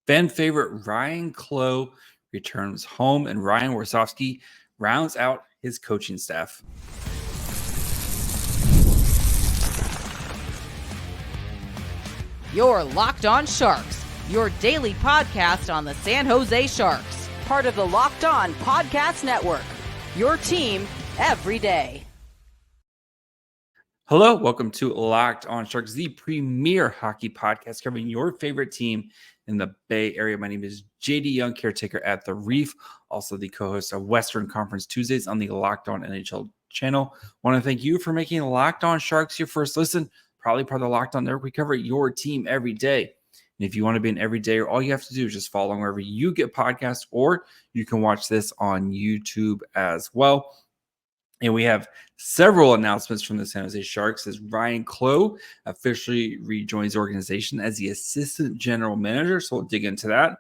Fan favorite Ryane Clowe returns home, and Ryan Warsofsky rounds out his coaching staff. You're Locked On Sharks, your daily podcast on the San Jose Sharks, part of the Locked On Podcast Network, your team every day. Hello, welcome to Locked On Sharks, the premier hockey podcast covering your favorite team in the Bay Area. My name is JD Young, caretaker at The Reef, also the co-host of Western Conference Tuesdays on the Locked On NHL channel. I want to thank you for making Locked On Sharks your first listen, probably part of the Locked On Network. We cover your team every day. And if you want to be an everyday, all you have to do is just follow wherever you get podcasts, or you can watch this on YouTube as well. And we have several announcements from the San Jose Sharks as Ryane Clowe officially rejoins the organization as the assistant general manager. So we'll dig into that,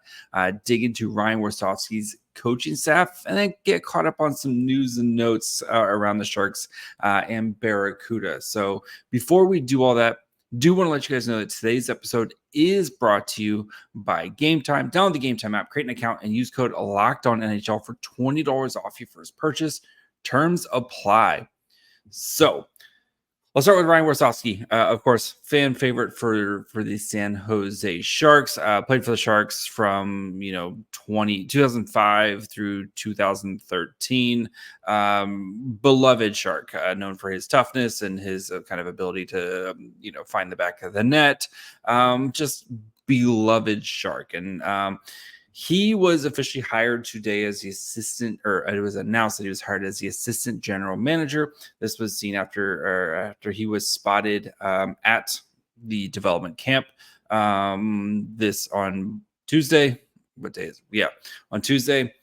dig into Ryan Warsofsky's coaching staff, and then get caught up on some news and notes around the Sharks and Barracuda. So before we do all that, do want to let you guys know that today's episode is brought to you by Game Time. Download the Game Time app, create an account, and use code LOCKEDONNHL for $20 off your first purchase. Terms apply. So let's start with Ryan Warsofsky. Of course, fan favorite for the San Jose Sharks. Played for the Sharks from 2005 through 2013. Beloved Shark, known for his toughness and his kind of ability to find the back of the net. Just beloved Shark. And he was officially hired today as the assistant, or it was announced that he was hired as the assistant general manager. This was seen after he was spotted at the development camp. This on Tuesday. What day is it? Yeah, on Tuesday.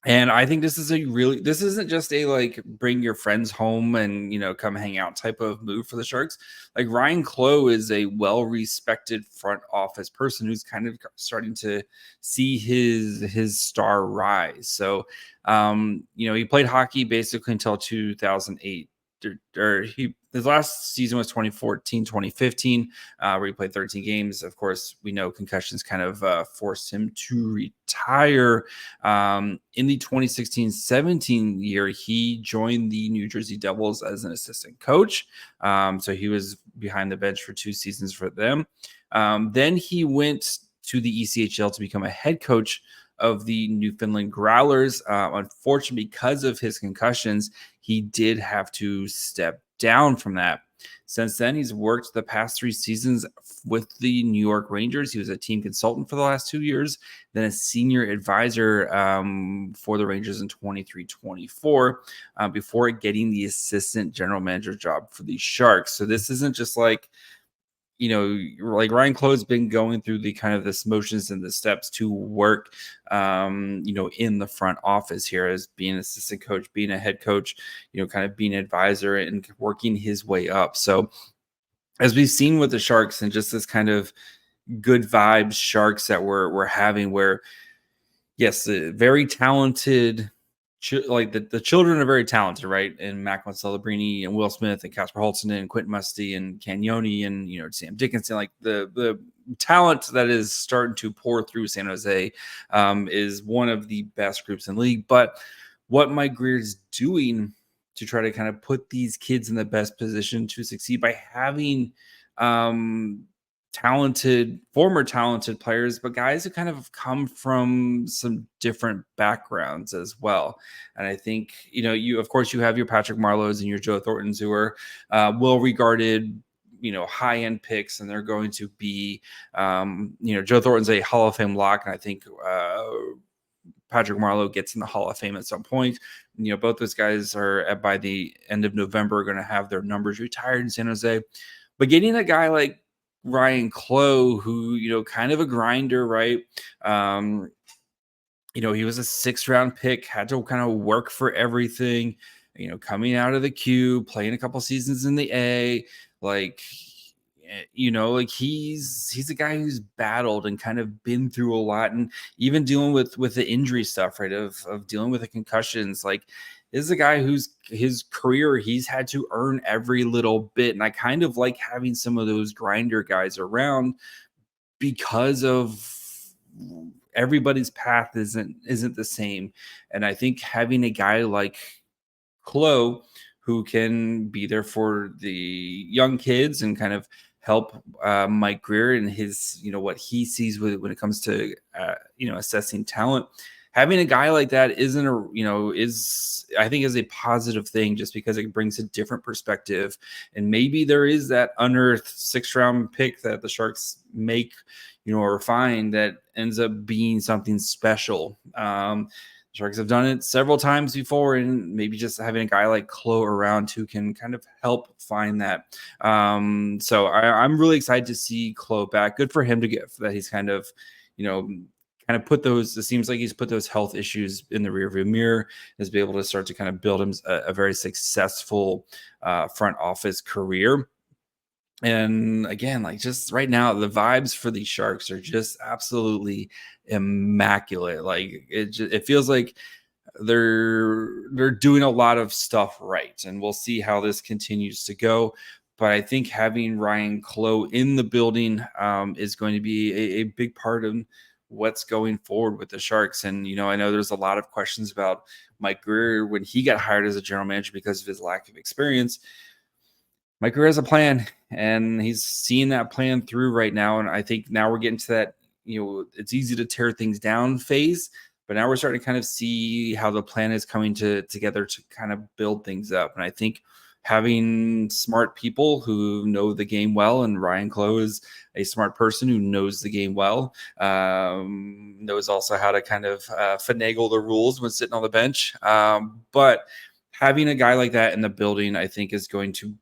And I think this isn't just a bring your friends home and come hang out type of move for the Sharks. Like, Ryane Clowe is a well-respected front office person who's kind of starting to see his star rise. So he played hockey basically until 2008. His last season was 2014, 2015, where he played 13 games. Of course, we know concussions kind of forced him to retire. In the 2016-17 year, he joined the New Jersey Devils as an assistant coach. So he was behind the bench for 2 seasons for them. Then he went to the ECHL to become a head coach of the Newfoundland Growlers. Unfortunately, because of his concussions, he did have to step down from that. Since then, he's worked the past 3 seasons with the New York Rangers. He was a team consultant for the last 2 years, then a senior advisor for the Rangers in 23-24 before getting the assistant general manager job for the Sharks. So this isn't just Ryane Clowe's been going through the kind of this motions and the steps to work, in the front office here as being an assistant coach, being a head coach, kind of being an advisor and working his way up. So as we've seen with the Sharks and just this kind of good vibes Sharks that we're having, where yes, very talented. The children are very talented, right? And Mac Celebrini and Will Smith and Kasper Halttunen and Quentin Musty and Cagnoni and Sam Dickinson, like the talent that is starting to pour through San Jose is one of the best groups in the league. But what Mike Grier is doing to try to kind of put these kids in the best position to succeed by having former talented players, but guys who kind of come from some different backgrounds as well. And I think, you have your Patrick Marleaus and your Joe Thorntons who are well-regarded, high-end picks, and they're going to be, Joe Thornton's a Hall of Fame lock, and I think Patrick Marleau gets in the Hall of Fame at some point. Both those guys are, by the end of November, going to have their numbers retired in San Jose. But getting a guy like Ryane Clowe, who, kind of a grinder, right? He was a 6th round pick, had to kind of work for everything, coming out of the Q, playing a couple seasons in the A, he's a guy who's battled and kind of been through a lot, and even dealing with the injury stuff, right? Of dealing with the concussions. This is a guy who's his career, he's had to earn every little bit. And I kind of like having some of those grinder guys around because of everybody's path isn't the same. And I think having a guy like Clowe who can be there for the young kids and kind of help Mike Grier and his, what he sees when it comes to, assessing talent. Having a guy like that is I think is a positive thing, just because it brings a different perspective. And maybe there is that unearthed 6th round pick that the Sharks make, or find, that ends up being something special. Sharks have done it several times before, and maybe just having a guy like Clowe around who can kind of help find that. So I'm really excited to see Clowe back. Good for him to get that. He's kind of put those, it seems like he's put those health issues in the rearview mirror, has been able to start to kind of build him a very successful front office career. And again, like, just right now, the vibes for these Sharks are just absolutely immaculate. Like, it feels like they're doing a lot of stuff right, and we'll see how this continues to go. But I think having Ryane Clowe in the building is going to be a big part of what's going forward with the Sharks. And, I know there's a lot of questions about Mike Grier when he got hired as a general manager because of his lack of experience. Mike Grier has a plan, and he's seeing that plan through right now. And I think now we're getting to that, it's easy to tear things down phase, but now we're starting to kind of see how the plan is coming together to kind of build things up. And I think having smart people who know the game well, and Ryane Clowe is a smart person who knows the game well, knows also how to kind of finagle the rules when sitting on the bench. But having a guy like that in the building, I think, is going to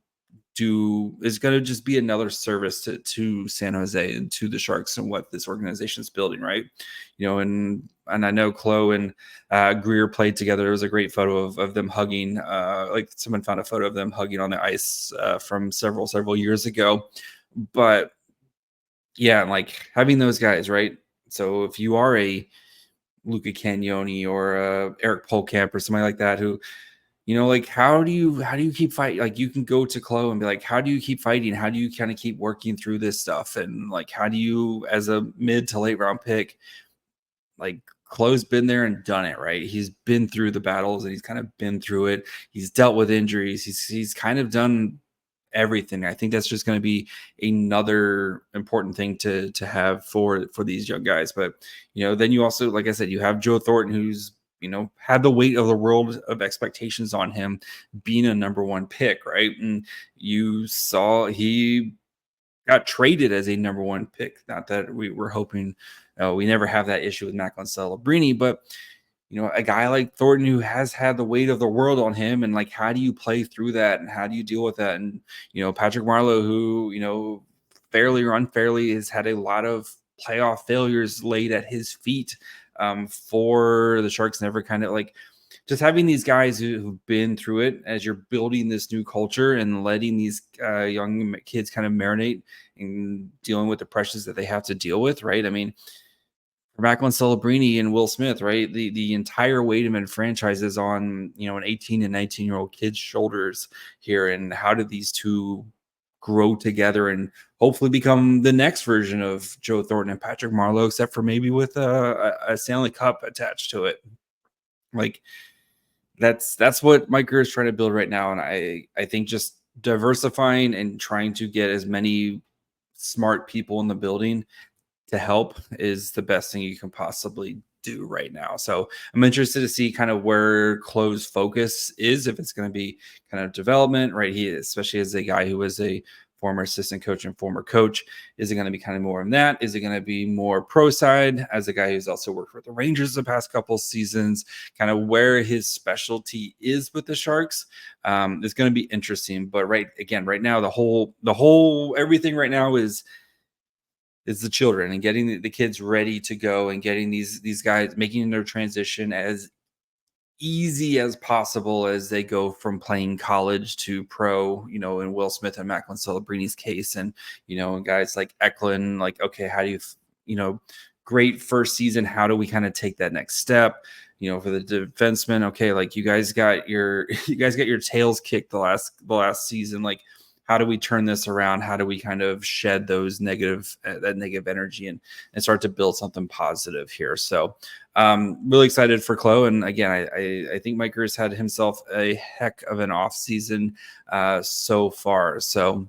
just be another service to San Jose and to the Sharks and what this organization is building, right? And I know Clowe and Grier played together. There was a great photo of them hugging. Like, someone found a photo of them hugging on the ice from several years ago. But yeah, like, having those guys, right? So if you are a Luca Cagnoni or Eric Polkamp or somebody like that, who, like, how do you keep fighting? Like, you can go to Clowe and be like, how do you keep fighting? How do you kind of keep working through this stuff? And, like, how do you, as a mid to late round pick, like, Clowe's been there and done it, right? He's been through the battles, and he's kind of been through it. He's dealt with injuries. He's kind of done everything. I think that's just going to be another important thing to have for these young guys. But, then you also, like I said, you have Joe Thornton, who's, had the weight of the world of expectations on him being a number 1 pick, right? And you saw he got traded as a number 1 pick. Not that we were hoping, we never have that issue with Macklin Celebrini, but, a guy like Thornton who has had the weight of the world on him, and, like, how do you play through that, and how do you deal with that? And, Patrick Marleau, who, fairly or unfairly, has had a lot of playoff failures laid at his feet, for the Sharks. Never kind of, like, just having these guys who've been through it as you're building this new culture and letting these young kids kind of marinate and dealing with the pressures that they have to deal with, right? I mean, for Macklin Celebrini and Will Smith, right, the entire weight of franchise is on, an 18 and 19-year-old kid's shoulders here. And how do these two grow together and hopefully become the next version of Joe Thornton and Patrick Marleau, except for maybe with a Stanley Cup attached to it? Like, that's what Mike Grier is trying to build right now. And I think just diversifying and trying to get as many smart people in the building to help is the best thing you can possibly do right now. So I'm interested to see kind of where Clowe's focus is, if it's going to be kind of development, right? He, especially as a guy who was a former assistant coach and former coach, is it going to be kind of more on that? Is it going to be more pro side, as a guy who's also worked with the Rangers the past couple of seasons? Kind of where his specialty is with the Sharks is going to be interesting. But right now, the whole everything right now is the children, and getting the kids ready to go, and getting these guys, making their transition as easy as possible as they go from playing college to pro, in Will Smith and Macklin Celebrini's case. And, and guys like Eklund, like, okay, how do you, great first season, how do we kind of take that next step? For the defensemen, okay, like, you guys got your tails kicked the last season. Like, how do we turn this around? How do we kind of shed those that negative energy and start to build something positive here? So really excited for Clowe. And again, I think Mike Grier's had himself a heck of an off season so far. So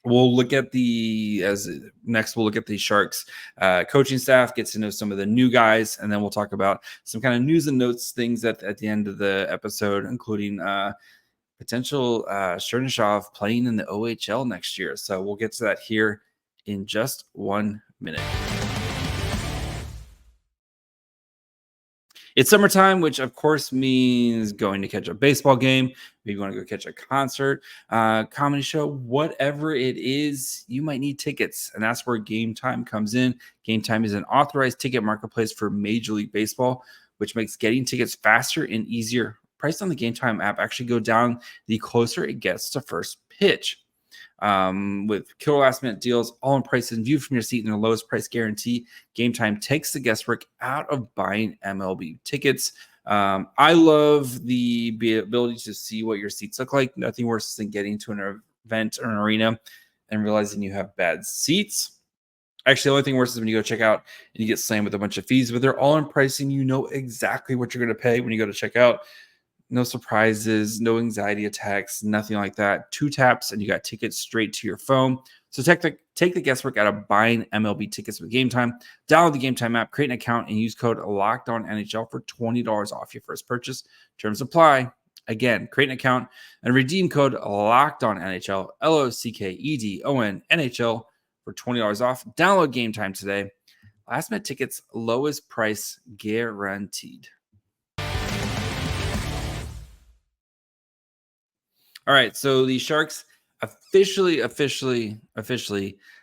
we'll look at we'll look at the Sharks coaching staff, get to know some of the new guys, and then we'll talk about some kind of news and notes things at the end of the episode, including potential Chernyshov playing in the OHL next year. So we'll get to that here in just 1 minute. It's summertime, which of course means going to catch a baseball game. Maybe you want to go catch a concert, comedy show, whatever it is, you might need tickets. And that's where Game Time comes in. Game Time is an authorized ticket marketplace for Major League Baseball, which makes getting tickets faster and easier. Prices on the Game Time app actually go down the closer it gets to first pitch. With killer last minute deals, all in prices viewed from your seat and the lowest price guarantee, Game Time takes the guesswork out of buying MLB tickets. I love the ability to see what your seats look like. Nothing worse than getting to an event or an arena and realizing you have bad seats. Actually, the only thing worse is when you go check out and you get slammed with a bunch of fees, but they're all in pricing. You know exactly what you're going to pay when you go to check out. No surprises, no anxiety attacks, nothing like that. 2 taps and you got tickets straight to your phone. So take the guesswork out of buying MLB tickets with Game Time. Download the Game Time app, create an account, and use code LOCKEDONNHL for $20 off your first purchase. Terms apply. Again, create an account and redeem code LOCKEDONNHL, LOCKEDON NHL for $20 off. Download Game Time today. Last minute tickets, lowest price guaranteed. All right, so the Sharks officially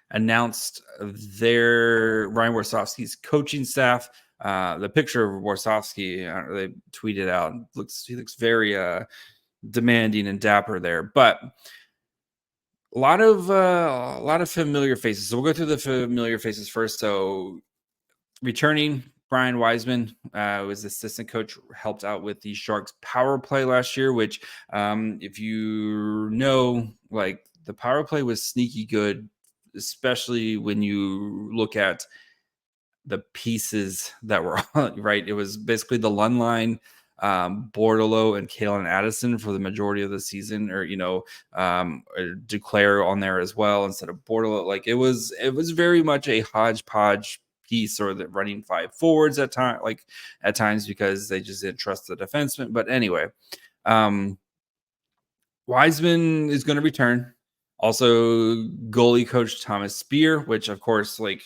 announced their Ryan Warsofsky's coaching staff. The picture of Warsofsky, they tweeted out. He looks very demanding and dapper there, but a lot of familiar faces. So we'll go through the familiar faces first. So returning, Brian Wiseman was assistant coach, helped out with the Sharks power play last year, which if you know, like the power play was sneaky good, especially when you look at the pieces that were on, right. It was basically the Lund line, Bordeleau and Kalen Addison for the majority of the season, or Duclair on there as well instead of Bordeleau. Like it was very much a hodgepodge piece, or the running 5 forwards at times because they just didn't trust the defenseman. But anyway, Wiseman is going to return. Also, goalie coach Thomas Spear, which of course, like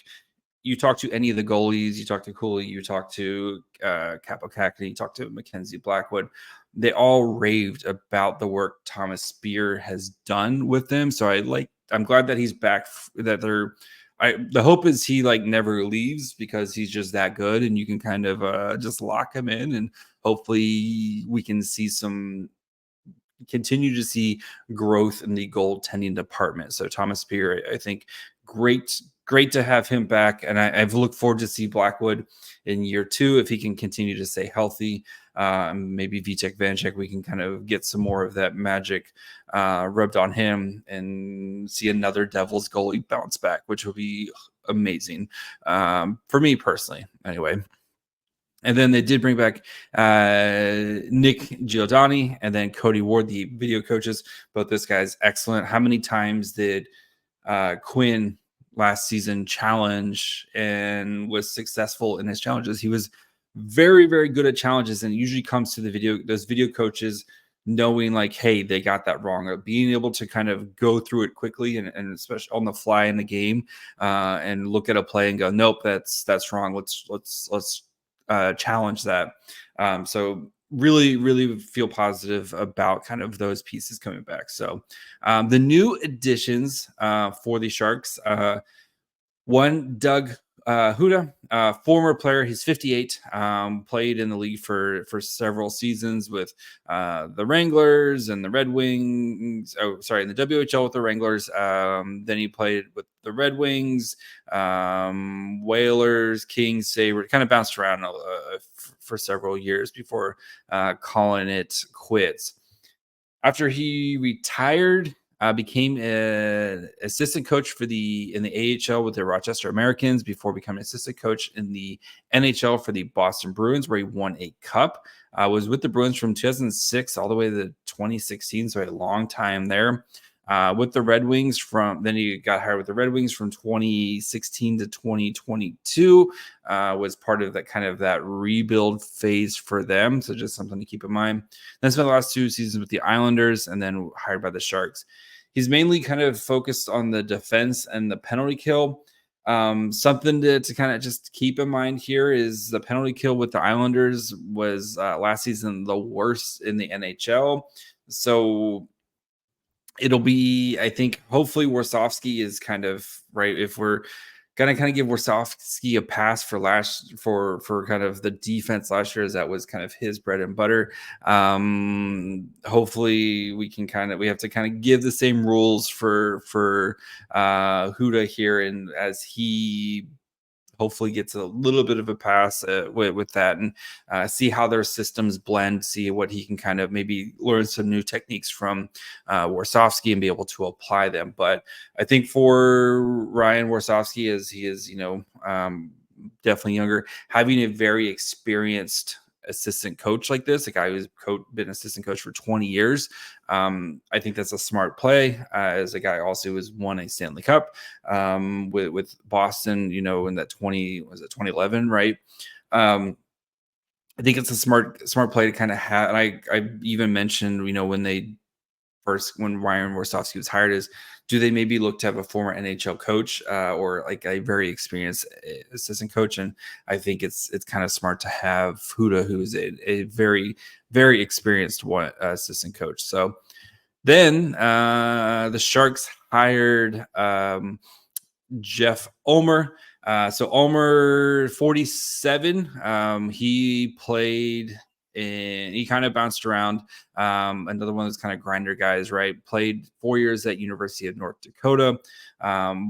you talk to any of the goalies, you talk to Cooley, you talk to Capo Cackney, you talk to Mackenzie Blackwood, they all raved about the work Thomas Spear has done with them. So I'm glad that he's back. The hope is he never leaves, because he's just that good, and you can kind of just lock him in, and hopefully we can continue to see growth in the goaltending department. So Thomas Spear, I think, great to have him back, and I've looked forward to see Blackwood in year 2 if he can continue to stay healthy. Maybe Vitek Vanecek, we can kind of get some more of that magic rubbed on him and see another Devils goalie bounce back, which would be amazing for me personally. Anyway. And then they did bring back Nick Giordani and then Cody Ward, the video coaches. Both those guys, excellent. How many times did Quinn last season challenge and was successful in his challenges? He was very, very good at challenges, and it usually comes to those video coaches knowing hey, they got that wrong, or being able to kind of go through it quickly and especially on the fly in the game and look at a play and go, nope, that's wrong. Let's challenge that. So really, really feel positive about kind of those pieces coming back. So the new additions for the Sharks, one, Doug Houda, former player. He's 58, played in the league for several seasons with the Wranglers and the Red Wings. In the WHL with the Wranglers. Then he played with the Red Wings, Whalers, Kings, Sabres. Kind of bounced around for several years before calling it quits. After he retired became an assistant coach in the AHL with the Rochester Americans before becoming assistant coach in the NHL for the Boston Bruins, where he won a cup. Was with the Bruins from 2006 all the way to 2016, so a long time there. With the Red Wings then he got hired with the Red Wings from 2016 to 2022, was part of that rebuild phase for them. So just something to keep in mind. Then spent the last 2 seasons with the Islanders and then hired by the Sharks. He's mainly kind of focused on the defense and the penalty kill. Something to kind of just keep in mind here is the penalty kill with the Islanders was last season the worst in the NHL. So it'll be, I think, hopefully Warsofsky is kind of right. If we're gonna kind of give Warsofsky a pass for kind of the defense last year, as that was kind of his bread and butter. Hopefully we have to kind of give the same rules for Houda here, and as he hopefully gets a little bit of a pass with that, and see how their systems blend, see what he can kind of maybe learn some new techniques from Warsofsky and be able to apply them. But I think for Ryane Warsofsky, as he is, definitely younger, having a very experienced assistant coach like this, a guy who's been assistant coach for 20 years. I think that's a smart play, as a guy also who has won a Stanley Cup with Boston, in that 2011, right? I think it's a smart play to kind of have. And I even mentioned, when Ryane Warsofsky was hired, is do they maybe look to have a former NHL coach or like a very experienced assistant coach? And I think it's kind of smart to have Houda, who is a very, very experienced assistant coach. So then the Sharks hired Jeff Ulmer. So Ulmer, 47. He played and he kind of bounced around. Another one of those kind of grinder guys, right? Played 4 years at University of North Dakota.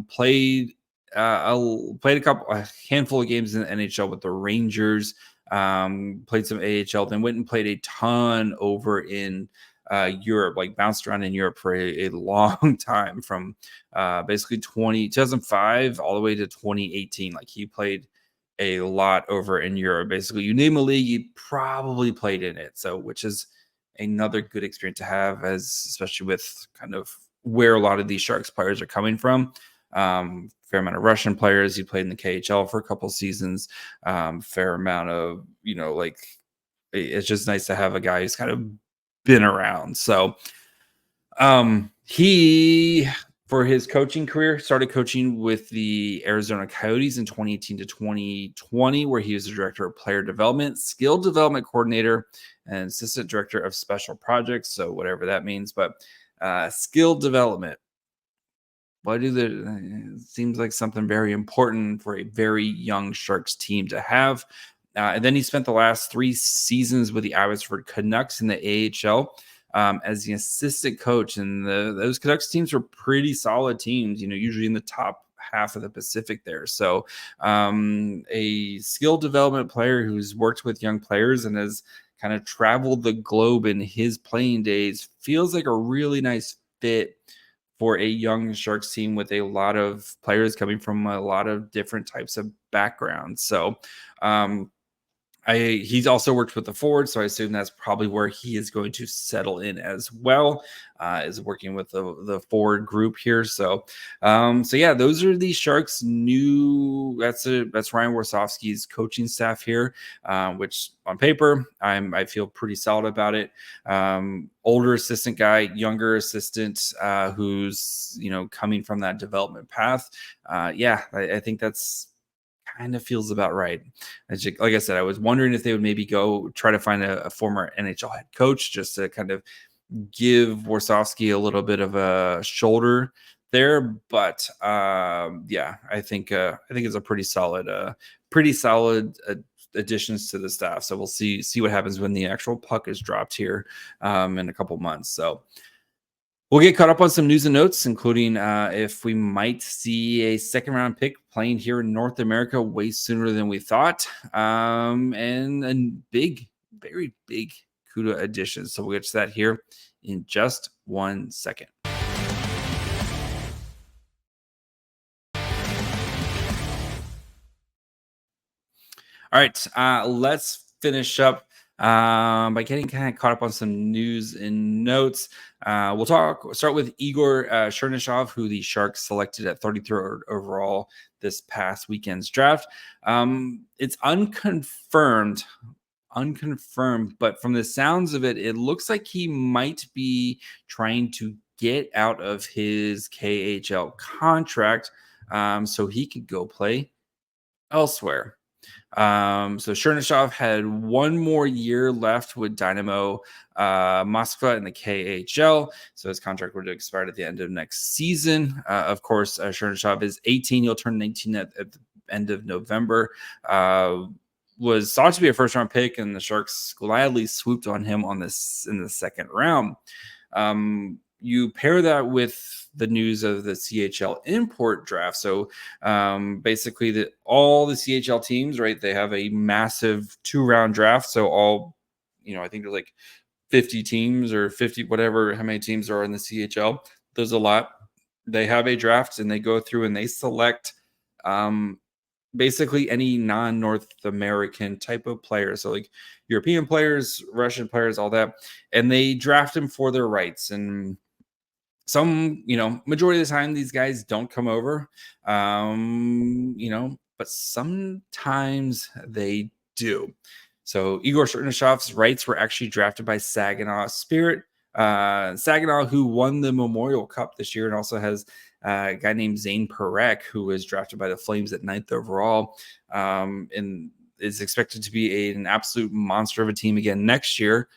Played a handful of games in the NHL with the Rangers. Played some AHL, then went and played a ton over in Europe, like bounced around in Europe for a long time, from basically 2005 all the way to 2018. Like he played a lot over in Europe. Basically, you name a league, he probably played in it. So, which is another good experience to have, especially with kind of where a lot of these Sharks players are coming from. Fair amount of Russian players. He played in the KHL for a couple seasons. Fair amount of, it's just nice to have a guy who's kind of been around. So, he, for his coaching career, started coaching with the Arizona Coyotes in 2018 to 2020, where he was the director of player development, skill development coordinator, and assistant director of special projects. So whatever that means, but skill development. It seems like something very important for a very young Sharks team to have. And then he spent the last 3 seasons with the Abbotsford Canucks in the AHL. As the assistant coach, and those Canucks teams were pretty solid teams, usually in the top half of the Pacific there. So a skill development player who's worked with young players and has kind of traveled the globe in his playing days feels like a really nice fit for a young Sharks team with a lot of players coming from a lot of different types of backgrounds. So he's also worked with the forward, so I assume that's probably where he is going to settle in as well, is working with the forward group here. So yeah, those are the Sharks' new. That's Ryane Warsofsky's coaching staff here, which on paper I feel pretty solid about it. Older assistant guy, younger assistant, who's coming from that development path. I think that's kind of feels about right. Like I said, I was wondering if they would maybe go try to find a former NHL head coach just to kind of give Warsofsky a little bit of a shoulder there. But I think it's a pretty solid additions to the staff. So we'll see what happens when the actual puck is dropped here in a couple months. So we'll get caught up on some news and notes, including if we might see a second-round pick playing here in North America way sooner than we thought, and a very big CUDA addition. So we'll get to that here in just 1 second. All right, let's finish up by getting kind of caught up on some news and notes. We'll start with Igor Chernyshov, who the Sharks selected at 33rd overall this past weekend's draft. It's unconfirmed, but from the sounds of it, it looks like he might be trying to get out of his KHL contract so he could go play elsewhere. So Chernyshov had one more year left with Dynamo Moskva in the KHL. So his contract would expire at the end of next season. Of course, Chernyshov is 18. He'll turn 19 at the end of November. Was thought to be a first-round pick, and the Sharks gladly swooped on him in the second round. You pair that with the news of the CHL import draft. So basically all the CHL teams, right, they have a massive 2-round draft. So all, I think there's like 50 teams or 50, whatever, how many teams are in the CHL. There's a lot. They have a draft and they go through and they select basically any non-North American type of player. So like European players, Russian players, all that. And they draft them for their rights. And some, majority of the time, these guys don't come over, but sometimes they do. So Igor Chernishov's rights were actually drafted by Saginaw Spirit. Saginaw, who won the Memorial Cup this year, and also has a guy named Zane Perek, who was drafted by the Flames at 9th overall, and is expected to be an absolute monster of a team again next year.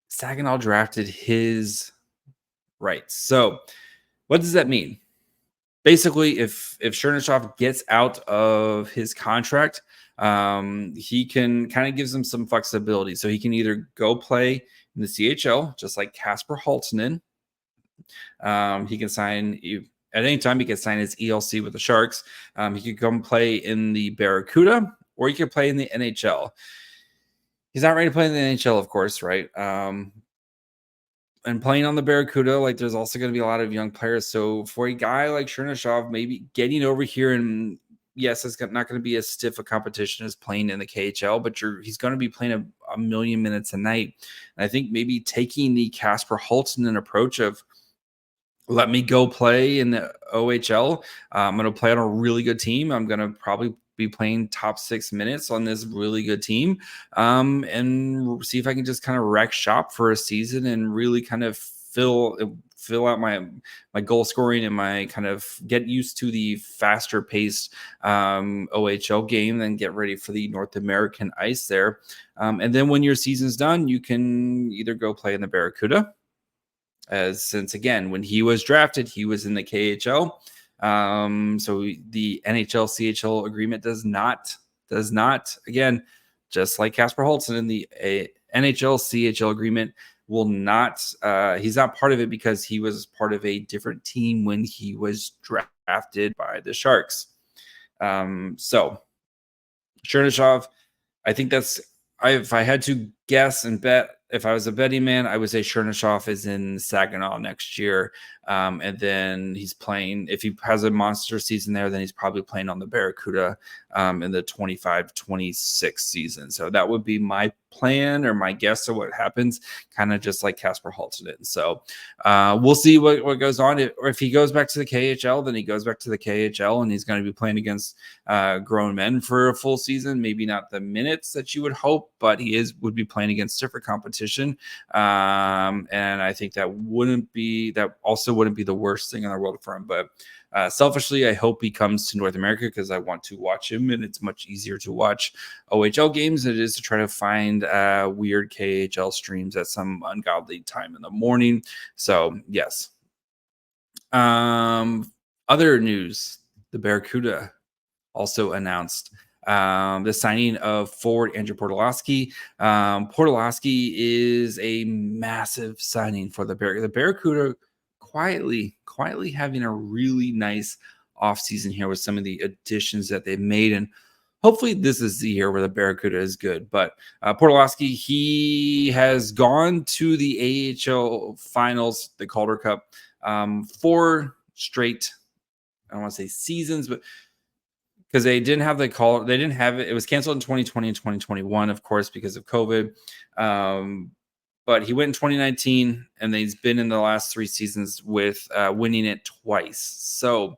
Saginaw drafted his rights. So what does that mean? Basically, if Chernyshov gets out of his contract, he can kind of gives him some flexibility. So he can either go play in the CHL, just like Kasper Halttunen. He can sign at any time. He can sign his ELC with the Sharks. He could come play in the Barracuda, or he could play in the NHL. He's not ready to play in the NHL, of course, right? And playing on the Barracuda, like there's also going to be a lot of young players. So for a guy like Chernyshov, maybe getting over here, and yes, it's not going to be as stiff a competition as playing in the KHL, but he's going to be playing a million minutes a night. And I think maybe taking the Kasper Halttunen approach of let me go play in the OHL. I'm going to play on a really good team. I'm going to probably be playing top 6 minutes on this really good team, and see if I can just kind of wreck shop for a season and really kind of fill out my goal scoring and my kind of get used to the faster paced OHL game, then get ready for the North American ice there. And then when your season's done, you can either go play in the Barracuda, since again, when he was drafted, he was in the KHL. So the NHL CHL agreement does not, again, just like Kasper Halttunen, the NHL CHL agreement will not, he's not part of it because he was part of a different team when he was drafted by the Sharks. So Chernyshov, I think if I had to guess and bet, if I was a betting man, I would say Chernyshov is in Saginaw next year. And then he's playing, if he has a monster season there, then he's probably playing on the Barracuda in the 25-26 season. So that would be my plan or my guess of what happens, kind of just like Kasper Halttunen. So we'll see what goes on. If he goes back to the KHL, then he goes back to the KHL and he's going to be playing against grown men for a full season. Maybe not the minutes that you would hope, but would be playing against different competition. And I think that also wouldn't be the worst thing in the world for him. But selfishly, I hope he comes to North America because I want to watch him, and it's much easier to watch OHL games than it is to try to find weird KHL streams at some ungodly time in the morning. So yes. Other news: the Barracuda also announced the signing of forward Andrew Poturalski. Poturalski is a massive signing for the Barracuda. The Barracuda quietly having a really nice offseason here with some of the additions that they've made. And hopefully this is the year where the Barracuda is good. But Poturalski, he has gone to the AHL finals, the Calder Cup, 4 straight, I don't want to say seasons, but because they didn't have the call. They didn't have it. It was canceled in 2020 and 2021, of course, because of COVID. But he went in 2019, and he's been in the last 3 seasons with winning it twice. So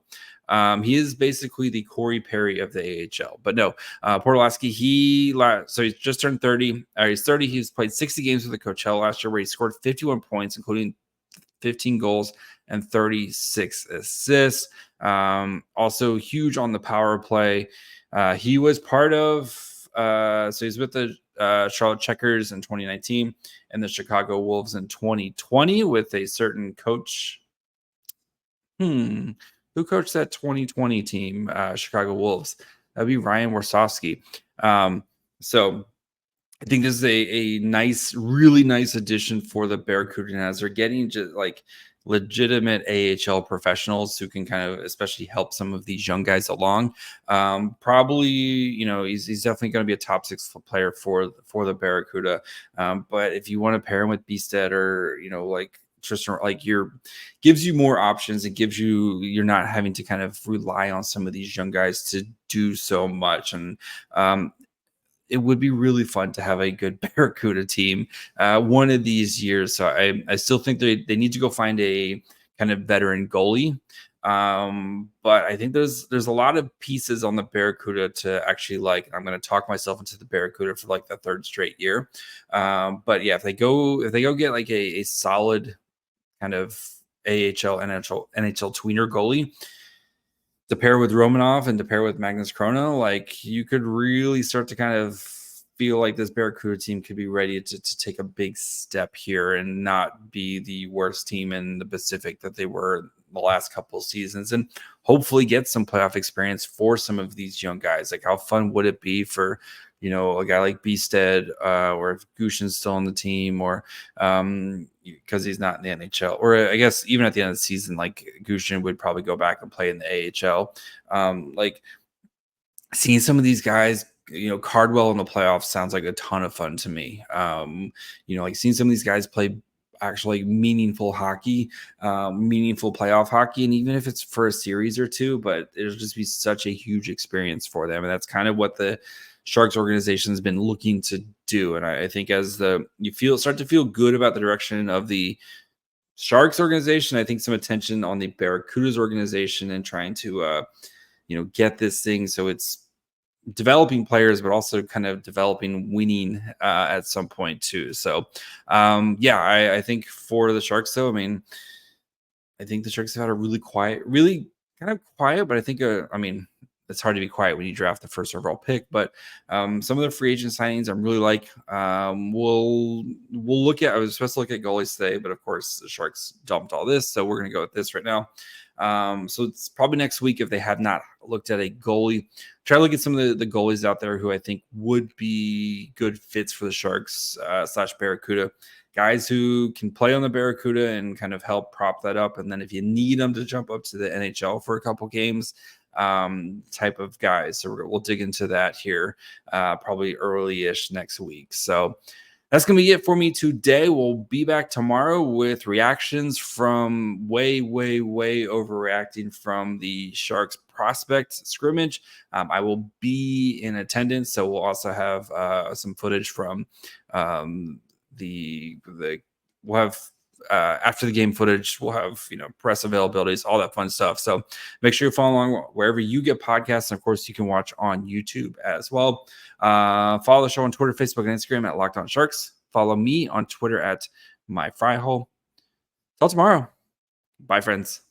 he is basically the Corey Perry of the AHL. But no, Poturalski, so he's just turned 30. He's 30. He's played 60 games with the Coachella last year, where he scored 51 points, including 15 goals and 36 assists. Also huge on the power play. He was part of, so he's with the Charlotte Checkers in 2019 and the Chicago Wolves in 2020 with a certain coach. Who coached that 2020 team, Chicago Wolves? That'd be Ryane Warsofsky. So I think this is a nice, really nice addition for the Barracuda as they're getting just like legitimate AHL professionals who can kind of especially help some of these young guys along. Probably, he's definitely going to be a top 6 player for the Barracuda. But if you want to pair him with Bjugstad or, like Tristan, gives you more options. It gives you're not having to kind of rely on some of these young guys to do so much. And, it would be really fun to have a good Barracuda team one of these years. So I still think they need to go find a kind of veteran goalie. But I think there's a lot of pieces on the Barracuda to actually like. I'm going to talk myself into the Barracuda for like the 3rd straight year. But yeah, if they go get like a solid kind of AHL, NHL tweener goalie, to pair with Romanov and to pair with Magnus Chrono, like you could really start to kind of feel like this Barracuda team could be ready to take a big step here and not be the worst team in the Pacific that they were the last couple of seasons, and hopefully get some playoff experience for some of these young guys. Like how fun would it be for, a guy like Bjugstad, or if Gushin's still on the team, or because he's not in the NHL, or I guess even at the end of the season, like Gushin would probably go back and play in the AHL. Like seeing some of these guys, Cardwell in the playoffs sounds like a ton of fun to me. Like seeing some of these guys play actually meaningful hockey, meaningful playoff hockey, and even if it's for a series or two, but it'll just be such a huge experience for them. And that's kind of what the Sharks organization has been looking to do. And I think as you start to feel good about the direction of the Sharks organization, I think some attention on the Barracudas organization and trying to, get this thing so it's developing players, but also kind of developing winning at some point too. So, I think for the Sharks, though, I think the Sharks have had a really kind of quiet, but I think, it's hard to be quiet when you draft the 1st overall pick, but some of the free agent signings I'm really like. We'll look at. I was supposed to look at goalies today, but of course the Sharks dumped all this, so we're going to go with this right now. So it's probably next week if they have not looked at a goalie. Try to look at some of the goalies out there who I think would be good fits for the Sharks / Barracuda. Guys who can play on the Barracuda and kind of help prop that up. And then if you need them to jump up to the NHL for a couple games, type of guys. So we'll dig into that here probably early-ish next week. So that's going to be it for me today. We'll be back tomorrow with reactions from way overreacting from the Sharks prospect scrimmage. I will be in attendance, so we'll also have some footage from we'll have after the game footage. We'll have press availabilities, all that fun stuff. So make sure you follow along wherever you get podcasts, and of course you can watch on YouTube as well. Follow the show on Twitter, Facebook, and Instagram at Locked On Sharks. Follow me on Twitter at MyFryhole. Till tomorrow. Bye, friends.